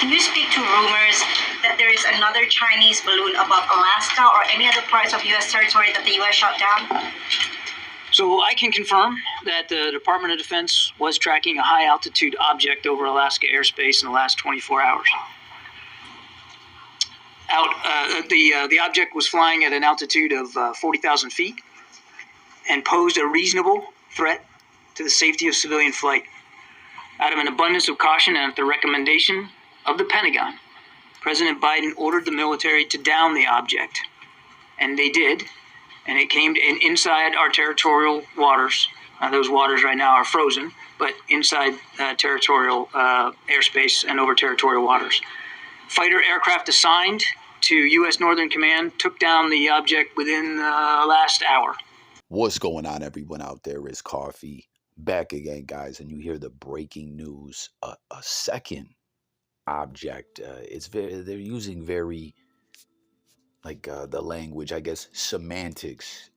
can you speak to rumors that there is another Chinese balloon above Alaska or any other parts of U.S. territory that the U.S. shot down? So I can confirm that the Department of Defense was tracking a high-altitude object over Alaska airspace in the last 24 hours. The object was flying at an altitude of 40,000 feet and posed a reasonable threat to the safety of civilian flight. Out of an abundance of caution and at the recommendation of the Pentagon, President Biden ordered the military to down the object, and they did. And it came inside our territorial waters. Those waters right now are frozen, but inside territorial airspace and over territorial waters. Fighter aircraft assigned to U.S. Northern Command took down the object within the last hour. What's going on, everyone out there? Is Coffee back again, guys, and you hear the breaking news. A second object. They're using very, the language, I guess, semantics.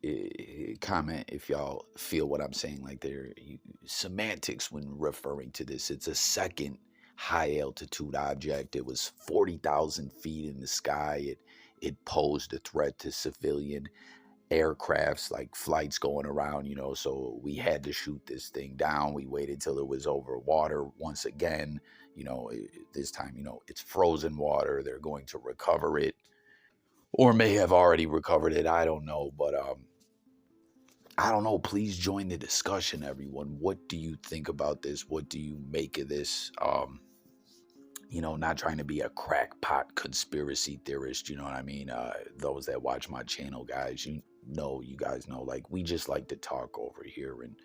Comment if y'all feel what I'm saying. Like they're semantics when referring to this. It's a second high altitude object. It was 40,000 feet in the sky. It posed a threat to civilian aircrafts, like flights going around, so we had to shoot this thing down. We waited till it was over water once again. This time, it's frozen water. They're going to recover it, or may have already recovered it. I don't know. But I don't know. Please join the discussion, everyone. What do you think about this? What do you make of this? Not trying to be a crackpot conspiracy theorist, you know what I mean? Those that watch my channel, guys, you guys know, like, we just like to talk over here and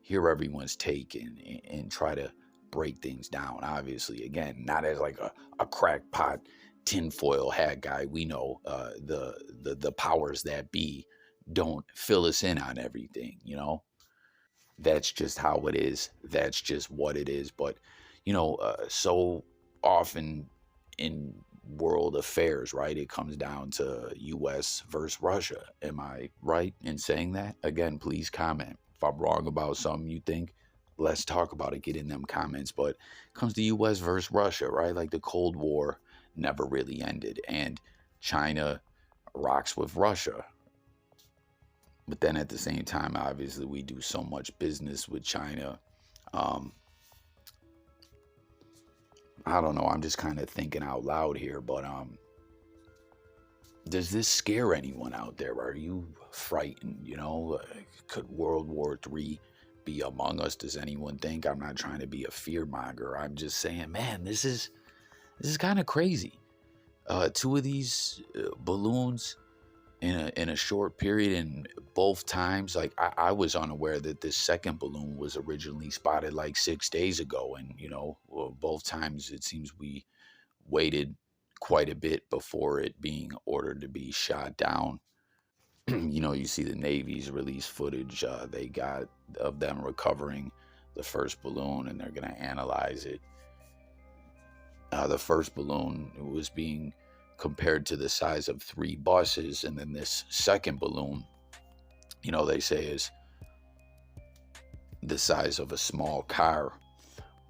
hear everyone's take and try to break things down. Obviously, again, not as like a crackpot tinfoil hat guy. We know the powers that be don't fill us in on everything, That's just how it is. That's just what it is. But, so often in world affairs, right, it comes down to U.S. versus Russia. Am I right in saying that? Again, please comment. If I'm wrong about something you think, let's talk about it. Get in them comments. But it comes to U.S. versus Russia, right? Like the Cold War never really ended, and China rocks with Russia. But then at the same time, obviously, we do so much business with China. I don't know. I'm just kind of thinking out loud here, but does this scare anyone out there? Are you frightened? Could World War III be among us? Does anyone think? I'm not trying to be a fearmonger. I'm just saying, man, this is kind of crazy. Two of these balloons in a short period, and both times, like, I was unaware that this second balloon was originally spotted like 6 days ago, and both times it seems we waited quite a bit before it being ordered to be shot down. You see the Navy's release footage they got of them recovering the first balloon, and they're going to analyze it. The first balloon was being compared to the size of 3 buses, and then this second balloon, they say is the size of a small car.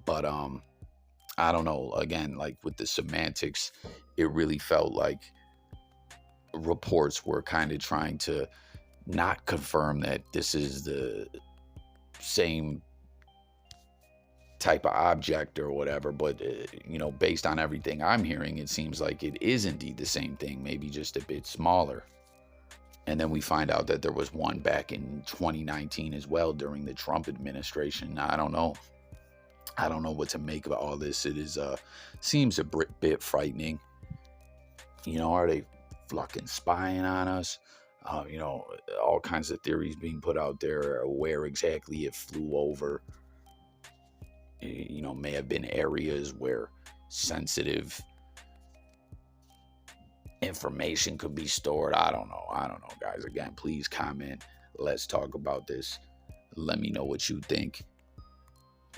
But I don't know, again, like with the semantics, it really felt like reports were kind of trying to not confirm that this is the same type of object or whatever, but based on everything I'm hearing, it seems like it is indeed the same thing, maybe just a bit smaller. And then we find out that there was one back in 2019 as well during the Trump administration. I don't know what to make of all this. It is seems a bit frightening. Are they fucking spying on us? All kinds of theories being put out there where exactly it flew over. May have been areas where sensitive information could be stored. I don't know, guys. Again, please comment. Let's talk about this. Let me know what you think.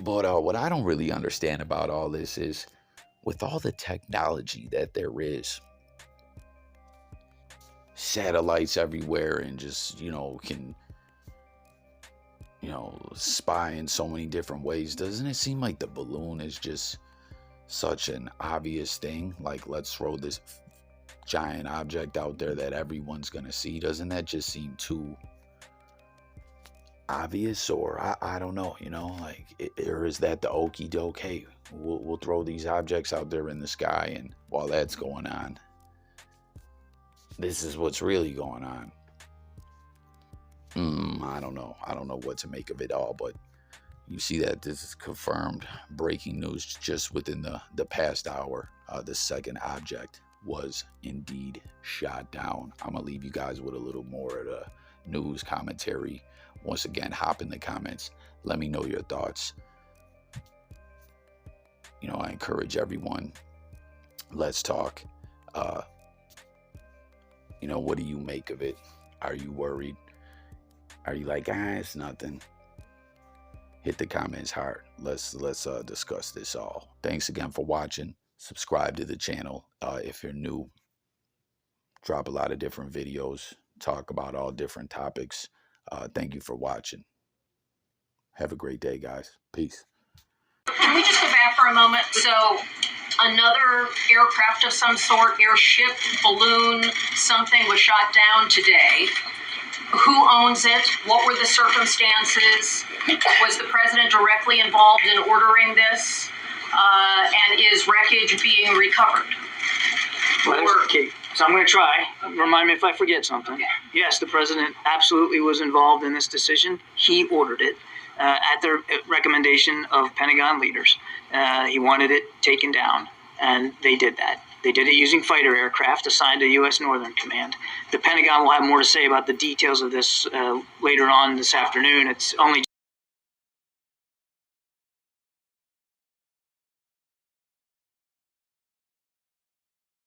But what I don't really understand about all this is, with all the technology that there is, satellites everywhere, and just, can spy in so many different ways, doesn't it seem like the balloon is just such an obvious thing, like let's throw this giant object out there that everyone's gonna see, doesn't that just seem too obvious? Or I don't know, you know, like, or is that the okey doke? Hey, we'll throw these objects out there in the sky, and while that's going on, this is what's really going on. I don't know what to make of it all, but you see that this is confirmed breaking news just within the past hour. The second object was indeed shot down. I'm gonna leave you guys with a little more of the news commentary. Once again, hop in the comments, let me know your thoughts. You know, I encourage everyone, let's talk. You know, what do you make of it? Are you worried? Are you like, it's nothing? Hit the comments hard. Let's discuss this all. Thanks again for watching. Subscribe to the channel if you're new. Drop a lot of different videos. Talk about all different topics. Thank you for watching. Have a great day, guys. Peace. Can we just go back for a moment? So, another aircraft of some sort, airship, balloon, something was shot down today. Who owns it? What were the circumstances? Was the president directly involved in ordering this? And is wreckage being recovered? Okay, so I'm going to try. Remind me if I forget something. Okay. Yes, the president absolutely was involved in this decision. He ordered it at the recommendation of Pentagon leaders. He wanted it taken down, and they did that. They did it using fighter aircraft assigned to U.S. Northern Command. The Pentagon will have more to say about the details of this later on this afternoon. It's only